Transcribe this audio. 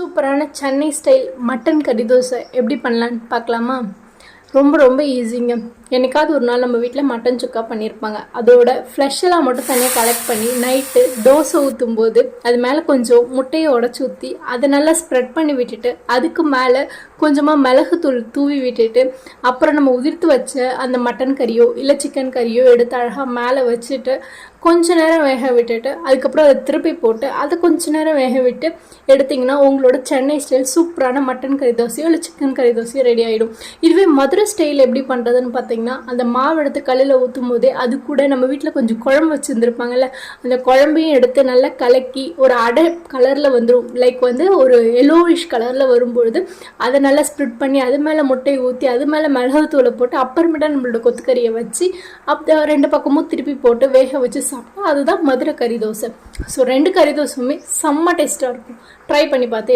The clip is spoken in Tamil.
சூப்பரான சென்னை ஸ்டைல் மட்டன் கறி தோசை எப்படி பண்ணலான்னு பார்க்கலாமா? ரொம்ப ஈஸிங்க. என்னைக்காவது ஒரு நாள் நம்ம வீட்டில் மட்டன் சுக்கா பண்ணியிருப்பாங்க. அதோட ஃப்ளஷெல்லாம் மட்டும் தனியாக கலெக்ட் பண்ணி நைட்டு தோசை ஊற்றும் போது அது மேலே கொஞ்சம் முட்டையை உடச்சி ஊற்றி அதை நல்லா ஸ்ப்ரெட் பண்ணி விட்டுட்டு அதுக்கு மேலே கொஞ்சமாக மிளகுத்தூள் தூவி விட்டுட்டு அப்புறம் நம்ம உதிர்த்து வச்ச அந்த மட்டன் கறியோ இல்லை சிக்கன் கறியோ எடுத்து அழகாக மேலே வச்சுட்டு கொஞ்ச நேரம் வேக விட்டுட்டு அதுக்கப்புறம் அதை திருப்பி போட்டு அதை கொஞ்ச நேரம் வேக விட்டு எடுத்திங்கன்னா உங்களோட சென்னை ஸ்டைல் சூப்பரான மட்டன் கறி தோசையோ இல்லை சிக்கன் கறி தோசையோ ரெடி ஆகிடும். இதுவே மதுரை ஸ்டைல் எப்படி பண்ணுறதுன்னு பார்த்தீங்கன்னா, அந்த மாவு எடுத்து கல்லில் ஊற்றும் போதே அது கூட நம்ம வீட்டில் கொஞ்சம் குழம்பு வச்சுருந்துருப்பாங்கல்ல, அந்த குழம்பையும் எடுத்து நல்லா கலக்கி ஒரு அடை கலரில் வந்துடும். லைக் ஒரு எல்லோவிஷ் கலரில் வரும்பொழுது அதை நல்லா ஸ்ப்ரிட் பண்ணி அது மேலே முட்டையை ஊற்றி அது மேலே மிளகுத்தூளை போட்டு அப்புறமேட்டா நம்மளோட கொத்துக்கறியை வச்சு ரெண்டு பக்கமும் திருப்பி போட்டு வேக வச்சு சாப்பிட்டா அதுதான் மதுரை கறி தோசை. ஸோ 2 கறி தோசையுமே செம்ம டேஸ்ட்டாக இருக்கும். ட்ரை பண்ணி பார்த்து